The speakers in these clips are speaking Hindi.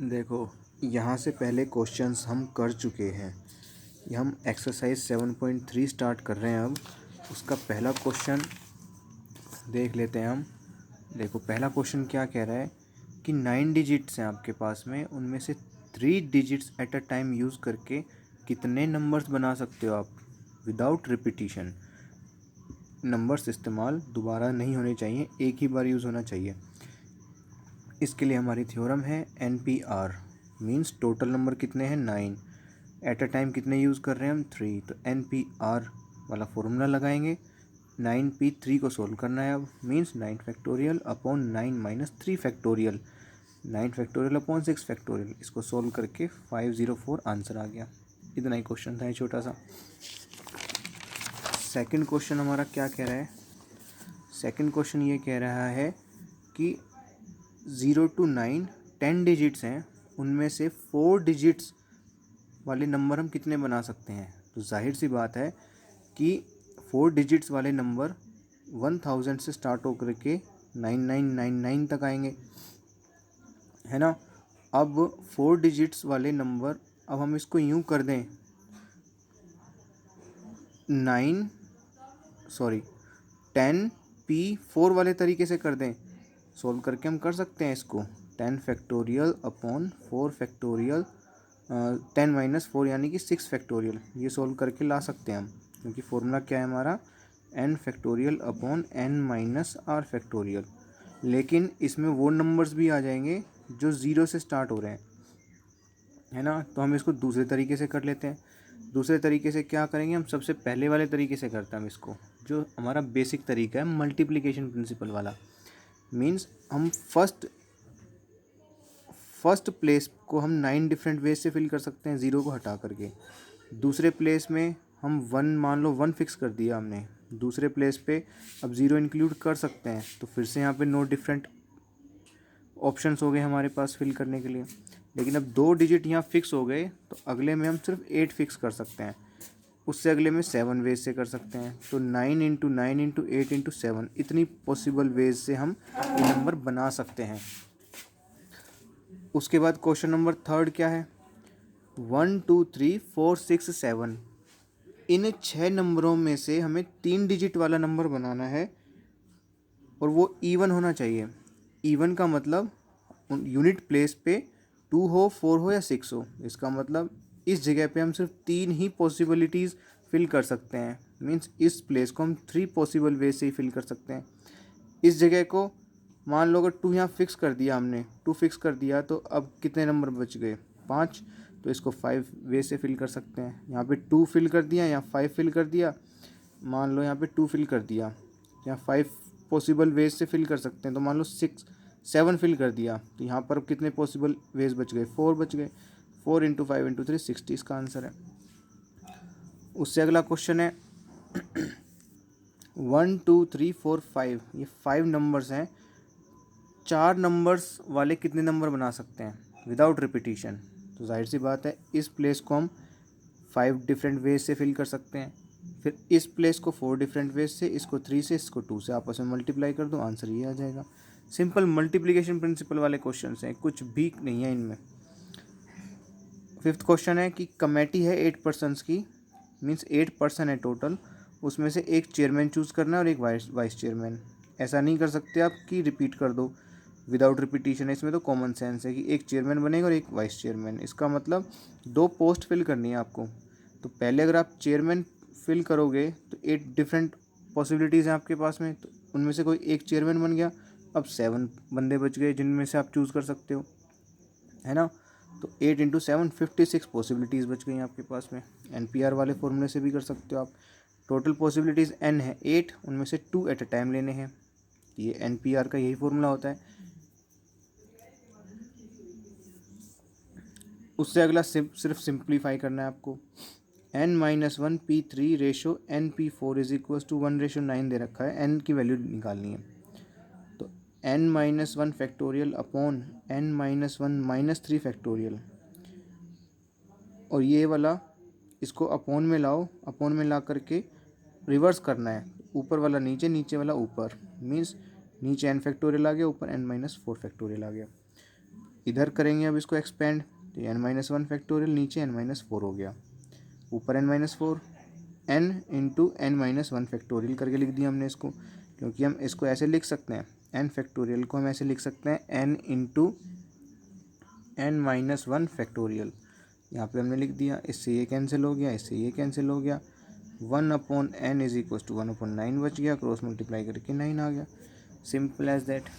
देखो, यहाँ से पहले क्वेश्चंस हम कर चुके हैं। ये हम एक्सरसाइज 7.3 स्टार्ट कर रहे हैं। अब उसका पहला क्वेश्चन देख लेते हैं हम। देखो, पहला क्वेश्चन क्या कह रहा है कि 9 डिजिट्स हैं आपके पास में, उनमें से 3 digits eight a time use करके कितने नंबर्स बना सकते हो आप विदाउट रिपीटिशन। नंबर्स इस्तेमाल दोबारा नहीं होने चाहिए, एक ही बार यूज़ होना चाहिए। इसके लिए हमारी थ्योरम है NPR, मीन्स टोटल नंबर कितने हैं 9, एट अ टाइम कितने यूज़ कर रहे हैं हम 3। तो NPR वाला फॉर्मूला लगाएंगे। 9p3 को सोल्व करना है अब, means 9 factorial upon 9 minus 3 factorial, 9 factorial upon 6 factorial. इसको सोल्व करके 504 आंसर आ गया। इतना ही क्वेश्चन था, ये छोटा सा। सेकंड क्वेश्चन हमारा क्या कह रहा है। सेकंड क्वेश्चन ये कह रहा है कि 0 to 9 10 डिजिट्स हैं, उनमें से 4 डिजिट्स वाले नंबर हम कितने बना सकते हैं। तो जाहिर सी बात है कि 4 डिजिट्स वाले नंबर 1000 से स्टार्ट होकर के 9999 तक आएंगे, है ना। अब 4 डिजिट्स वाले नंबर, अब हम इसको यूं कर दें 10p4 वाले तरीके से कर दें, सोल्व करके हम कर सकते हैं इसको। 10 फैक्टोरियल अपॉन 4 फैक्टोरियल, 10 माइनस 4 यानी कि 6 फैक्टोरियल, ये सोल्व करके ला सकते हैं हम, क्योंकि फॉर्मूला क्या है हमारा n factorial upon n minus r factorial. लेकिन इसमें वो नंबर्स भी आ जाएंगे जो 0 से स्टार्ट हो रहे हैं, है ना। तो हम इसको दूसरे तरीके से कर लेते हैं। दूसरे तरीके से क्या करेंगे हम, सबसे पहले वाले तरीके से करते हैं हम इसको, जो हमारा बेसिक तरीका है मल्टीप्लिकेशन प्रिंसिपल वाला। मीन्स हम फर्स्ट प्लेस को हम 9 डिफरेंट वेज से फिल कर सकते हैं, 0 को हटा करके। दूसरे प्लेस में हम 1, मान लो 1 फिक्स कर दिया हमने, दूसरे प्लेस पे अब 0 इंक्लूड कर सकते हैं। तो फिर से यहाँ पे 9 डिफरेंट ऑप्शंस हो गए हमारे पास फिल करने के लिए। लेकिन अब 2 डिजिट यहाँ फिक्स हो गए, तो अगले में हम सिर्फ 8 फिक्स कर सकते हैं, उससे अगले में 7 वेज से कर सकते हैं। तो 9 इंटू 9 इंटू 8 इंटू 7, इतनी पॉसिबल वेज से हम ये नंबर बना सकते हैं। उसके बाद क्वेश्चन नंबर थर्ड क्या है, 1 2 3 4 6 7, इन 6 नंबरों में से हमें 3 डिजिट वाला नंबर बनाना है, और वो इवन होना चाहिए। इवन का मतलब यूनिट प्लेस पे 2 हो, 4 हो या 6 हो। इसका मतलब इस जगह पे हम सिर्फ 3 ही पॉसिबिलिटीज़ फिल कर सकते हैं। मीन्स इस प्लेस को हम 3 पॉसिबल वे से ही फिल कर सकते हैं। इस जगह को मान लो अगर 2 यहाँ फिक्स कर दिया हमने, 2 फिक्स कर दिया, तो अब कितने नंबर बच गए 5। तो इसको 5 वे से फिल कर सकते हैं। यहाँ पे 2 फिल कर दिया, यहाँ 5 फिल कर दिया, मान लो यहाँ पे 2 फिल कर दिया, यहाँ 5 पॉसिबल वेज से फिल कर सकते हैं। तो मान लो 7 फिल कर दिया, तो यहाँ पर कितने पॉसिबल वेज बच गए, 4 बच गए। 4 इंटू 5 इंटू 3 60 इसका आंसर है। उससे अगला क्वेश्चन है 1 2 3 4 5, ये 5 नंबर्स हैं। 4 नंबर्स वाले कितने नंबर बना सकते हैं विदाउट रिपीटिशन। तो जाहिर सी बात है इस प्लेस को हम 5 डिफरेंट वेज से फिल कर सकते हैं। फिर इस प्लेस को 4 डिफरेंट वेज से, इसको 3 से, इसको 2 से आपस में मल्टीप्लाई कर दो, आंसर ये आ जाएगा। सिंपल मल्टीप्लिकेशन प्रिंसिपल वाले क्वेश्चन हैं, कुछ भी नहीं है इनमें। फिफ्थ क्वेश्चन है कि कमेटी है 8 पर्सनस की, मीन्स 8 पर्सन है टोटल, उसमें से एक चेयरमैन चूज़ करना है और एक वाइस चेयरमैन। ऐसा नहीं कर सकते आप कि रिपीट कर दो विदाउट रिपीटिशन है, इसमें तो कॉमन सेंस है कि एक चेयरमैन बनेगा और एक वाइस चेयरमैन। इसका मतलब 2 पोस्ट फिल करनी है आपको। तो पहले अगर आप चेयरमैन फिल करोगे तो 8 डिफरेंट पॉसिबिलिटीज़ हैं आपके पास में, तो उनमें से कोई एक चेयरमैन बन गया। अब 7 बंदे बच गए जिनमें से आप चूज़ कर सकते हो, है ना। तो 8 इंटू 7 56 पॉसिबिलिटीज़ बच गई आपके पास में। NPR वाले फॉर्मूले से भी कर सकते हो आप। टोटल पॉसिबिलिटीज़ n है 8, उनमें से 2 एट अ टाइम लेने हैं। ये NPR का यही फॉर्मूला होता है। उससे अगला सिर्फ सिंप्लीफाई करना है आपको। n-1 p3 ratio n p4 is equal to 1:9 दे रखा है, n की वैल्यू निकालनी है। तो n-1 factorial upon n-1 minus 3 factorial, और ये वाला इसको अपॉन में लाओ, अपॉन में ला करके रिवर्स करना है। ऊपर वाला नीचे, नीचे वाला ऊपर, मीन्स नीचे n फैक्टोरियल आ गया, ऊपर n-4 फैक्टोरियल आ गया। इधर करेंगे अब इसको एक्सपेंड, तो n-1 फैक्टोरियल, नीचे n-4 हो गया, ऊपर n-4, n into n-1 factorial करके लिख दिया हमने इसको, क्योंकि हम इसको ऐसे लिख सकते हैं, n फैक्टोरियल को हम ऐसे लिख सकते हैं n इंटू n-1 फैक्टोरियल। यहाँ पे हमने लिख दिया, इससे ये कैंसिल हो गया, इससे ये कैंसिल हो गया, 1/n इज इक्वल टू 1/9 बच गया, क्रॉस मल्टीप्लाई करके 9 आ गया, simple as that.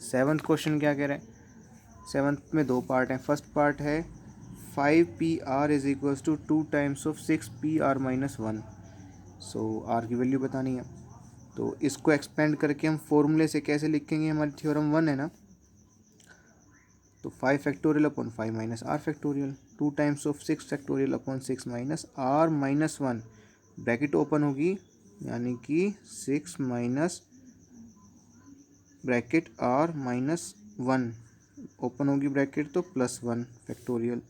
Seventh question क्या कह रहे हैं, सेवन्थ में दो पार्ट हैं। फर्स्ट पार्ट है 5PR is equal to 2 times of 6PR-1। So R की वैल्यू बतानी है, तो इसको एक्सपेंड करके हम फॉर्मूले से कैसे लिखेंगे, हमारी थ्योरम 1 है ना, तो 5 factorial upon 5 minus R factorial, 2 times of 6 factorial upon 6 minus R minus 1, bracket open होगी, यानी कि 6 minus bracket R minus 1 open होगी ब्रैकेट, तो +1 फैक्टोरियल,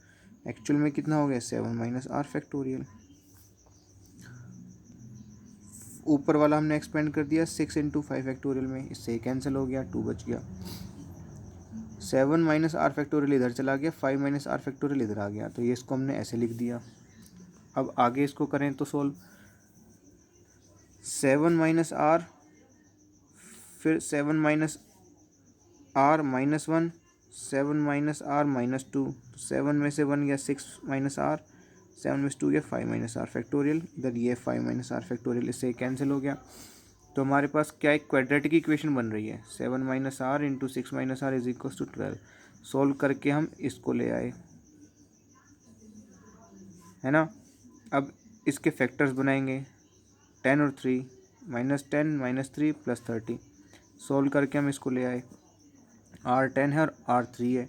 एक्चुअल में कितना हो गया 7 माइनस आर फैक्टोरियल। ऊपर वाला हमने एक्सपेंड कर दिया 6 इंटू 5 फैक्टोरियल में, इससे कैंसिल हो गया, 2 बच गया, 7 माइनस आर फैक्टोरियल इधर चला गया, 5 माइनस आर फैक्टोरियल इधर आ गया, तो ये इसको हमने ऐसे लिख दिया। अब आगे इसको करें तो सोल्व, 7 माइनस आर, फिर 7 minus R minus 1, 7 minus R minus 2, तो 7 में से 1 गया 6 माइनस आर, 7 में से 2 गया 5 माइनस आर फैक्टोरियल, इधर ये 5 माइनस आर फैक्टोरियल, इससे कैंसिल हो गया। तो हमारे पास क्या एक क्वाड्रेटिक इक्वेशन बन रही है, 7 minus R into 6 minus R is equal to 12। Solve करके हम इसको ले आए, है ना। अब इसके फैक्टर्स बनाएंगे, 10 और 3, -10 -3 +30, सोल्व करके हम इसको ले आए, R10 है और R3 है।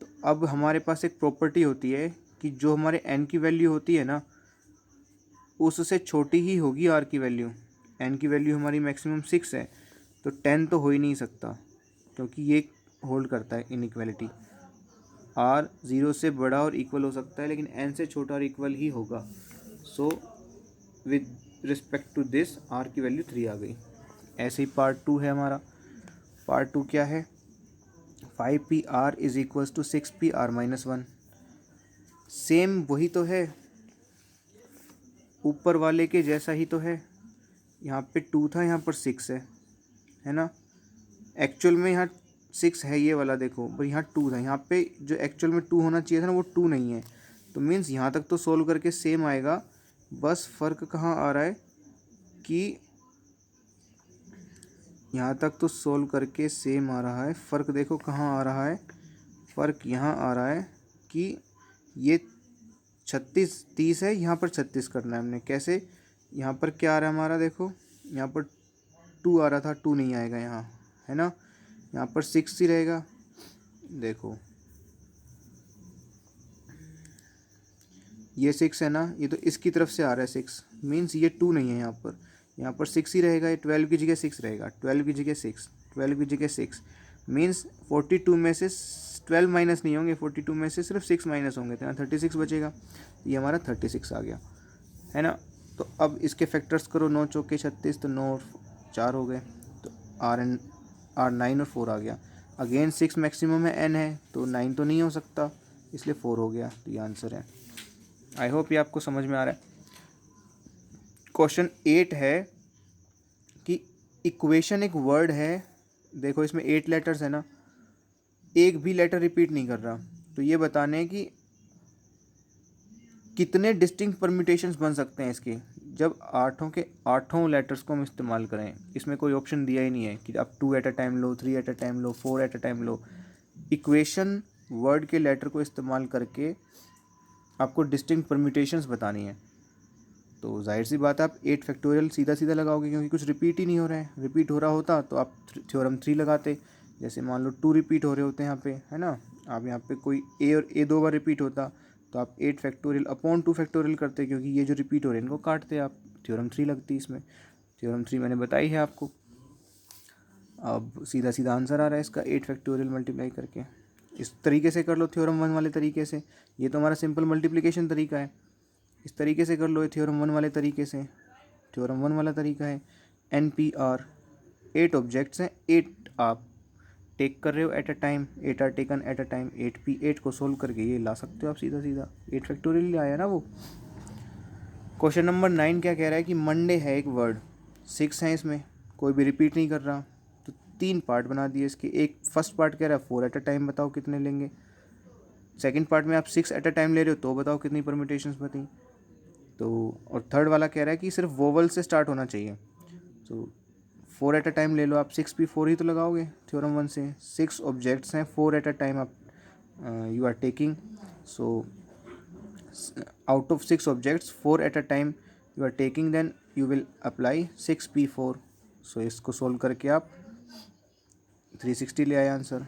तो अब हमारे पास एक प्रॉपर्टी होती है कि जो हमारे n की वैल्यू होती है ना, उससे छोटी ही होगी r की वैल्यू। n की वैल्यू हमारी मैक्सिमम 6 है, तो 10 तो हो ही नहीं सकता, क्योंकि ये होल्ड करता है इनइक्वालिटी। r 0 से बड़ा और इक्वल हो सकता है, लेकिन n से छोटा और इक्वल ही होगा। So with respect to this r की वैल्यू 3 आ गई। ऐसे ही पार्ट 2 है हमारा। पार्ट 2 क्या है, 5PR is equals to 6PR-1। Same वही तो है, ऊपर वाले के जैसा ही तो है। यहाँ पे 2 था, यहाँ पर 6 है ना। एक्चुअल में यहाँ 6 है ये वाला, देखो, पर यहाँ 2 था, यहाँ पे जो एक्चुअल में 2 होना चाहिए था ना, वो 2 नहीं है। तो मीन्स यहाँ तक तो सोल्व करके सेम आएगा, बस फ़र्क कहाँ आ रहा है कि यहाँ तक तो सोल्व करके सेम आ रहा है, फ़र्क देखो कहाँ आ रहा है, फ़र्क यहाँ आ रहा है कि ये 36-30 है, यहाँ पर 36 करना है हमने। कैसे, यहाँ पर क्या आ रहा है हमारा, देखो यहाँ पर 2 आ रहा था, 2 नहीं आएगा यहाँ, है ना। यहाँ पर 6 ही रहेगा, देखो ये 6 है ना, ये तो इसकी तरफ से आ रहा है 6, मीन्स ये 2 नहीं है यहाँ पर 6 ही रहेगा, ये 12 की जगह 6 रहेगा, 12 की जगह 6, 12 की जगह 6, मीन्स 42 में से 12 माइनस नहीं होंगे, 42 में से सिर्फ 6 माइनस होंगे, तो यहाँ 36 बचेगा, ये हमारा 36 आ गया, है ना। तो अब इसके फैक्टर्स करो, 9 चौके 36, तो 9 और 4 हो गए, तो R9 और 4 आ गया। अगेन 6 मैक्सिमम है, n है, तो 9 तो नहीं हो सकता, इसलिए 4 हो गया, तो ये आंसर है। आई होप ये आपको समझ में आ रहा है। क्वेश्चन 8 है कि इक्वेशन एक वर्ड है, देखो इसमें 8 लेटर्स है ना, एक भी लेटर रिपीट नहीं कर रहा, तो ये बताने हैं कि कितने डिस्टिंक्ट परम्यूटेशंस बन सकते हैं इसके, जब आठों के आठों लेटर्स को हम इस्तेमाल करें। इसमें कोई ऑप्शन दिया ही नहीं है कि आप 2 eight a time low, 3 eight a time low, 4 at a time low. Equation word के लेटर को इस्तेमाल करके आपको डिस्टिंक्ट परम्यूटेशंस बतानी है। तो जाहिर सी बात है आप 8 फैक्टोरियल सीधा सीधा लगाओगे, क्योंकि कुछ रिपीट ही नहीं हो रहा है। रिपीट हो रहा होता तो आप थ्योरम 3 लगाते, जैसे मान लो 2 रिपीट हो रहे होते हैं यहाँ पे, है ना। आप यहाँ पे कोई ए और ए 2 बार रिपीट होता तो आप 8 फैक्टोरियल अपॉन 2 फैक्टोरियल करते, क्योंकि ये जो रिपीट हो रहे हैं इनको काटते आप, थ्योरम 3 लगती इसमें। थ्योरम 3 मैंने बताई है आपको। अब सीधा सीधा आंसर आ रहा है इसका, 8 फैक्टोरियल मल्टीप्लाई करके। इस तरीके से कर लो थ्योरम 1 वाले तरीके से, ये तो हमारा सिंपल मल्टीप्लिकेशन तरीका है। इस तरीके से कर लो, ये थ्योरम 1 वाले तरीके से, थ्योरम 1 वाला तरीका है। NPR 8 ऑब्जेक्ट्स हैं, 8 आप टेक कर रहे हो at a time, 8 R taken at a time, 8p, 8 को सोल्व करके ये ला सकते हो आप सीधा सीधा, 8 फैक्टोरियल आया ना वो। क्वेश्चन नंबर 9 क्या कह रहा है कि मंडे है एक वर्ड, 6 है इसमें, कोई भी रिपीट नहीं कर रहा, तो 3 पार्ट बना दिए इसके। एक फर्स्ट पार्ट कह रहा है 4 एट अ टाइम, बताओ कितने लेंगे। सेकंड पार्ट में आप 6 एट अ टाइम ले रहे हो तो बताओ कितनी परम्यूटेशंस बती। तो और थर्ड वाला कह रहा है कि सिर्फ वोवल से स्टार्ट होना चाहिए, तो 4 एट अ टाइम ले लो आप, 6p4 ही तो लगाओगे थ्योरम 1 से। 6 ऑब्जेक्ट्स हैं, 4 एट अ टाइम आप you are taking, so out of 6 objects 4 at a time you are taking, then you will apply 6p4। सो इसको सोल्व करके आप 360 ले आए आंसर।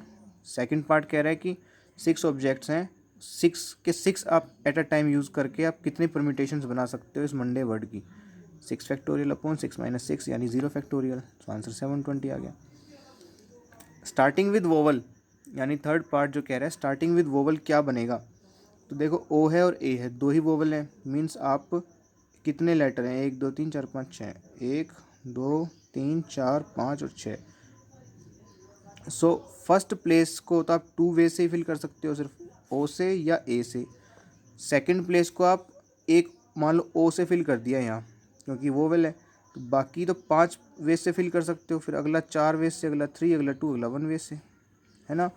सेकंड पार्ट कह रहा है कि 6 ऑब्जेक्ट्स हैं, 6 के 6 आप एट अ टाइम यूज़ करके आप कितने परम्यूटेशंस बना सकते हो इस मंडे वर्ड की। 6 फैक्टोरियल अपॉन 6 माइनस 6 यानी 0 फैक्टोरियल, तो आंसर 720 आ गया। स्टार्टिंग विद वोवल यानी थर्ड पार्ट जो कह रहा है स्टार्टिंग विद वोवल क्या बनेगा, तो देखो ओ है और ए है, दो ही वोवल हैं, मीन्स आप कितने लेटर हैं, 1 2 3 4 5 6, 1 2 3 4 5 और 6। सो फर्स्ट प्लेस को तो आप 2 वे से ही फिल कर सकते हो, सिर्फ ओ से या ए से। सेकंड प्लेस को आप एक मान लो ओ से फिल कर दिया यहाँ क्योंकि वोवल है, तो बाकी तो 5 वे से फिल कर सकते हो, फिर अगला 4 वे से, अगला 3, अगला 2, अगला 1 वे से, है ना।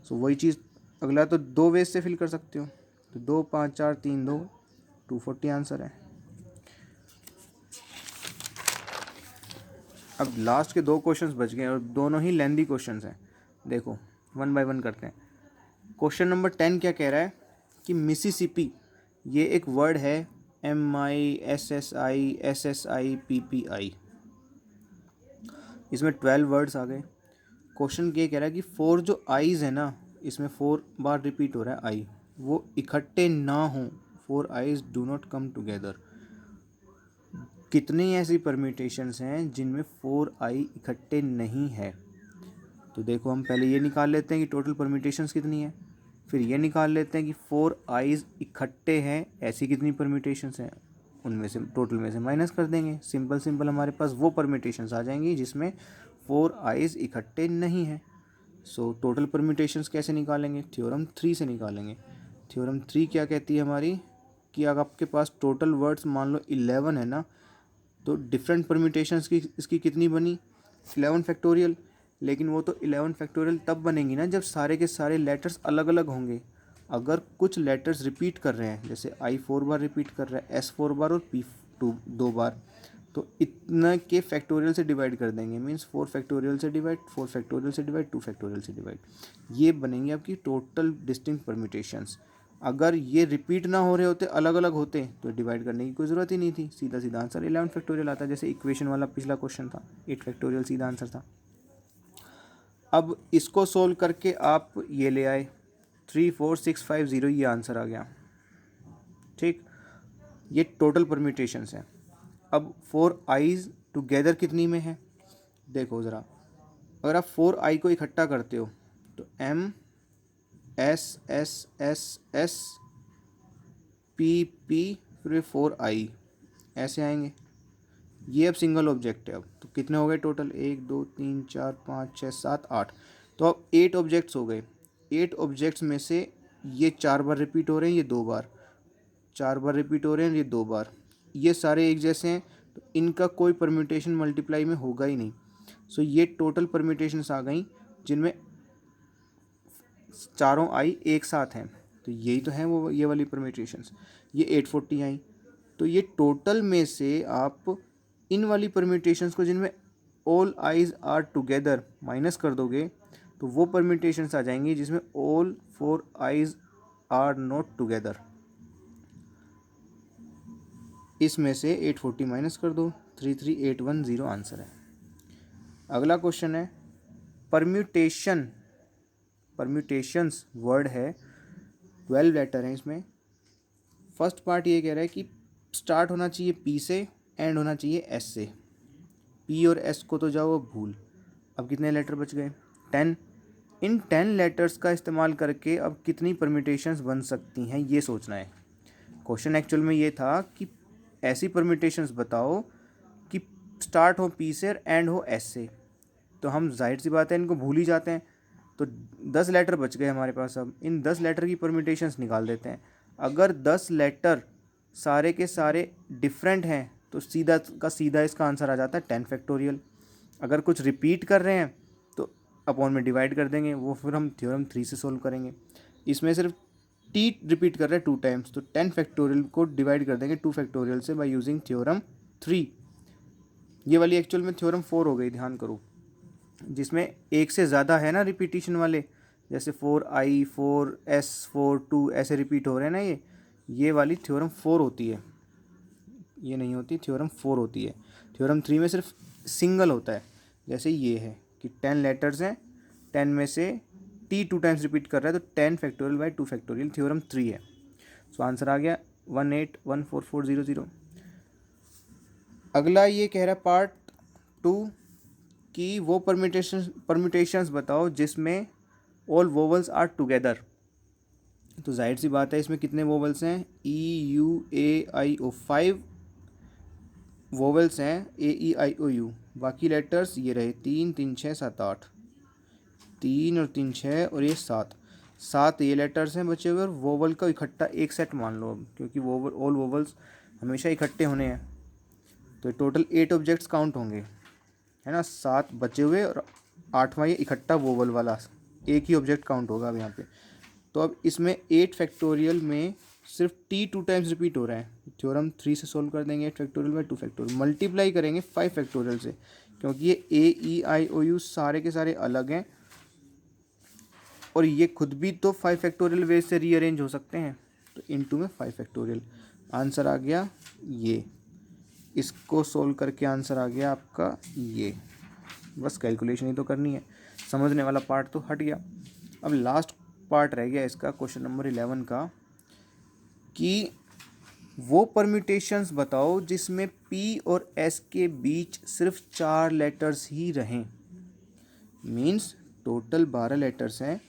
सो वही चीज़ अगला तो 2 वे से फिल कर सकते हो, तो 2 5 4 3 2, 240 आंसर है। अब लास्ट के 2 क्वेश्चंस बच गए और दोनों ही लेंदी क्वेश्चंस हैं, देखो 1 बाय 1 करते हैं। क्वेश्चन नंबर 10 क्या कह रहा है कि मिसिसिपी ये एक वर्ड है, MISSISSIPPI, इसमें 12 वर्ड्स आ गए। क्वेश्चन ये कह रहा है कि 4 जो आईज है ना, इसमें 4 बार रिपीट हो रहा है आई, वो इकट्ठे ना हों, 4 eyes do not come together. कितनी ऐसी परम्यूटेशंस हैं जिनमें 4 आई इकट्ठे नहीं है, तो देखो हम पहले ये निकाल लेते हैं कि टोटल परम्यूटेशंस कितनी है, फिर ये निकाल लेते हैं कि 4 आईज इकट्ठे हैं ऐसी कितनी परम्यूटेशंस हैं, उनमें से टोटल में से माइनस कर देंगे, सिंपल सिंपल हमारे पास वो परम्यूटेशंस आ जाएंगी जिसमें 4 आईज इकट्ठे नहीं हैं। सो टोटल परम्यूटेशंस कैसे निकालेंगे, थ्योरम 3 से निकालेंगे। थ्योरम 3 क्या कहती है हमारी कि अगर आपके पास टोटल वर्ड्स मान लो 11 है ना, तो डिफरेंट परम्यूटेशंस की इसकी कितनी बनी, 11 फैक्टोरियल। लेकिन वो तो 11 फैक्टोरियल तब बनेंगी ना जब सारे के सारे लेटर्स अलग अलग होंगे। अगर कुछ लेटर्स रिपीट कर रहे हैं, जैसे आई 4 बार रिपीट कर रहा है, एस 4 बार और पी 2 बार, तो इतना के फैक्टोरियल से डिवाइड कर देंगे, मीन्स 4 फैक्टोरियल से डिवाइड, 4 फैक्टोरियल से डिवाइड, 2 फैक्टोरियल से डिवाइड, ये बनेंगे आपकी टोटल डिस्टिंक्ट परम्यूटेशंस। अगर ये रिपीट ना हो रहे होते, अलग अलग होते, तो डिवाइड करने की कोई ज़रूरत ही नहीं थी, सीधा सीधा आंसर 11 फैक्टोरियल आता है, जैसे इक्वेशन वाला पिछला क्वेश्चन था, 8 फैक्टोरियल सीधा आंसर था। अब इसको सोल्व करके आप ये ले आए 34650, ये आंसर आ गया, ठीक। ये टोटल परम्यूटेशंस हैं। अब 4 आईज टुगेदर कितनी में है, देखो ज़रा, अगर आप 4 आई को इकट्ठा करते हो तो MSSSSPP फिर 4 आई ऐसे आएंगे। ये अब सिंगल ऑब्जेक्ट है, अब तो कितने हो गए टोटल, 1 2 3 4 5 6 7 8, तो अब 8 ऑब्जेक्ट्स हो गए। 8 ऑब्जेक्ट्स में से ये 4 बार रिपीट हो रहे हैं, ये 2 बार, 4 बार रिपीट हो रहे हैं, ये 2 बार, ये सारे एक जैसे हैं, तो इनका कोई परम्यूटेशन मल्टीप्लाई में होगा ही नहीं। सो ये टोटल परम्यूटेशंस आ गई जिनमें चारों आई एक साथ हैं, तो यही तो हैं वो ये वाली परम्यूटेशंस, ये 840 आई। तो ये टोटल में से आप इन वाली परम्यूटेशंस को जिनमें all I's are together minus कर दोगे, तो वो परम्यूटेशंस आ जाएंगी जिसमें all 4 I's are not together. इसमें से 840 माइनस कर दो, 33810 आंसर है। अगला क्वेश्चन है परम्यूटेशन, परम्यूटेशंस वर्ड है, 12 लेटर हैं इसमें। फर्स्ट पार्ट ये कह रहा है कि स्टार्ट होना चाहिए पी से, एंड होना चाहिए एस से, पी और एस को तो जाओ भूल। अब कितने लेटर बच गए, 10। इन 10 लेटर्स का इस्तेमाल करके अब कितनी परम्यूटेशंस बन सकती हैं ये सोचना है। क्वेश्चन एक्चुअल में ये था कि ऐसी परम्यूटेशंस बताओ कि स्टार्ट हो पी से और एंड हो एस से, तो हम जाहिर सी बात है इनको भूल ही जाते हैं। तो 10 लेटर बच गए हमारे पास। अब इन 10 लेटर की परम्यूटेशंस निकाल देते हैं। अगर 10 लेटर सारे के सारे डिफरेंट हैं तो सीधा का सीधा इसका आंसर आ जाता है 10 फैक्टोरियल। अगर कुछ रिपीट कर रहे हैं तो अपॉन में डिवाइड कर देंगे, वो फिर हम थ्योरम 3 से सोल्व करेंगे। इसमें सिर्फ टी रिपीट कर रहे हैं 2 टाइम्स, तो 10 फैक्टोरियल को डिवाइड कर देंगे 2 फैक्टोरियल से बाय यूजिंग थ्योरम 3। ये वाली एक्चुअल में थ्योरम 4 हो गई, ध्यान करो, जिसमें एक से ज़्यादा है ना रिपीटिशन वाले, जैसे 4i 4s 4 2 ऐसे रिपीट हो रहे हैं ना, ये वाली थ्योरम 4 होती है, ये नहीं होती, थ्योरम 4 होती है। थ्योरम 3 में सिर्फ सिंगल होता है, जैसे ये है कि 10 लेटर्स हैं, 10 में से टी 2 टाइम्स रिपीट कर रहा है, तो 10 फैक्टोरियल बाय 2 फैक्टोरियल थ्योरम 3 है। सो आंसर आ गया 1814400। अगला ये कह रहा है पार्ट 2 कि वो परम्यूटेशंस बताओ जिसमें ऑल वोवल्स आर टुगेदर। तो जाहिर सी बात है इसमें कितने वोवल्स हैं, EUAIO 5 वोवल्स हैं, AEIOU। बाकी लेटर्स ये रहे 3 3 6 7 8, 3 और 3 6 और ये 7 ये लेटर्स हैं बचे हुए। और वोवल का इकट्ठा एक सेट मान लो अब, क्योंकि वोवल ऑल वोवल्स हमेशा इकट्ठे होने हैं, तो टोटल 8 ऑब्जेक्ट्स काउंट होंगे, है ना। 7 बचे हुए और 8वां ये इकट्ठा वोवल वाला, एक ही ऑब्जेक्ट काउंट होगा अब यहाँ पे। तो अब इसमें 8 फैक्टोरियल में सिर्फ टी 2 टाइम्स रिपीट हो रहा है, थ्योरम 3 से सोल्व कर देंगे 8 फैक्टोरियल बाय 2 फैक्टोरियल, मल्टीप्लाई करेंगे 5 फैक्टोरियल से, क्योंकि ये AEIOU सारे के सारे अलग हैं और ये खुद भी तो 5 फैक्टोरियल वेज से रीअरेंज हो सकते हैं, तो इनटू में 5 फैक्टोरियल। आंसर आ गया ये, इसको सोल्व करके आंसर आ गया आपका ये। बस कैलकुलेशन ही तो करनी है, समझने वाला पार्ट तो हट गया। अब लास्ट पार्ट रह गया इसका, क्वेश्चन नंबर 11 का, कि वो परम्यूटेशंस बताओ जिसमें P और S के बीच सिर्फ 4 लेटर्स ही रहें। मीन्स टोटल 12 लेटर्स हैं,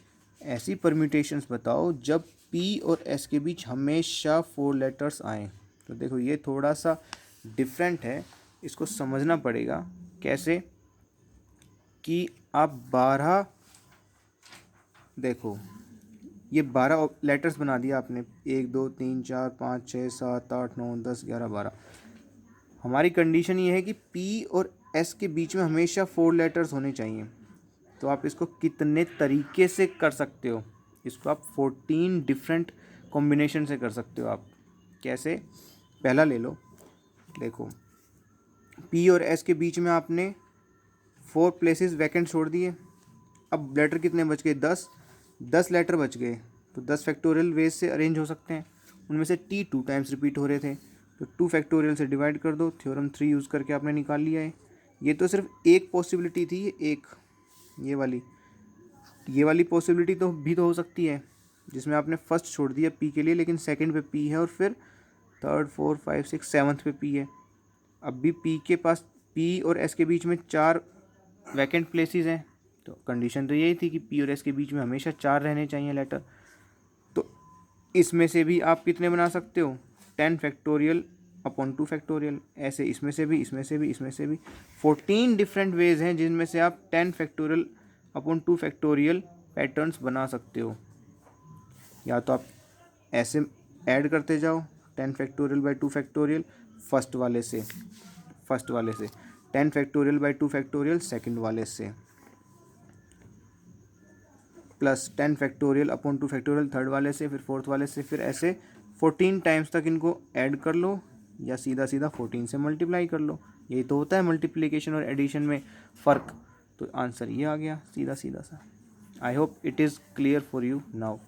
ऐसी परम्यूटेशंस बताओ जब P और S के बीच हमेशा 4 लेटर्स आएँ। तो देखो ये थोड़ा सा डिफरेंट है, इसको समझना पड़ेगा कैसे, कि आप 12, देखो ये 12 लेटर्स बना दिया आपने, 1 2 3 4 5 6 7 8 9 10 11 12। हमारी कंडीशन ये है कि P और S के बीच में हमेशा 4 लेटर्स होने चाहिए। तो आप इसको कितने तरीके से कर सकते हो, इसको आप 14 डिफरेंट कॉम्बिनेशन से कर सकते हो आप। कैसे, पहला ले लो, देखो P और S के बीच में आपने 4 प्लेसेस वैकेंट छोड़ दिए। अब लेटर कितने बच गए, 10 लेटर बच गए, तो 10 फैक्टोरियल वेज से अरेंज हो सकते हैं। उनमें से T 2 टाइम्स रिपीट हो रहे थे, तो 2 फैक्टोरियल से डिवाइड कर दो, थ्योरम 3 यूज़ करके आपने निकाल लिया है। ये तो सिर्फ एक पॉसिबिलिटी थी, एक ये वाली पॉसिबिलिटी तो भी तो हो सकती है, जिसमें आपने फर्स्ट छोड़ दिया P के लिए, लेकिन सेकंड पे P है और फिर थर्ड 4 5 6 7 पे P है। अब भी P के पास, P और S के बीच में 4 वैकेंट प्लेसेस हैं, तो कंडीशन तो यही थी कि P और S के बीच में हमेशा 4 रहने चाहिए लेटर। तो इसमें से भी आप कितने बना सकते हो, 10 फैक्टोरियल अपॉन 2 फैक्टोरियल, ऐसे इसमें से भी, इसमें से भी, इसमें से भी 14 डिफरेंट वेज हैं जिनमें से आप 10 फैक्टोरियल अपॉन 2 फैक्टोरियल पैटर्न्स बना सकते हो। या तो आप ऐसे ऐड करते जाओ 10 फैक्टोरियल बाई 2 फैक्टोरियल फर्स्ट वाले से 10 फैक्टोरियल बाई 2 फैक्टोरियल सेकंड वाले से, plus 10 factorial upon 2 factorial third वाले से, फिर फोर्थ वाले से, फिर ऐसे 14 टाइम्स तक इनको ऐड कर लो, या सीधा 14 से मल्टीप्लाई कर लो। यही तो होता है मल्टीप्लिकेशन और एडिशन में फ़र्क। तो आंसर ये आ गया सीधा सा। I hope it is clear for you now.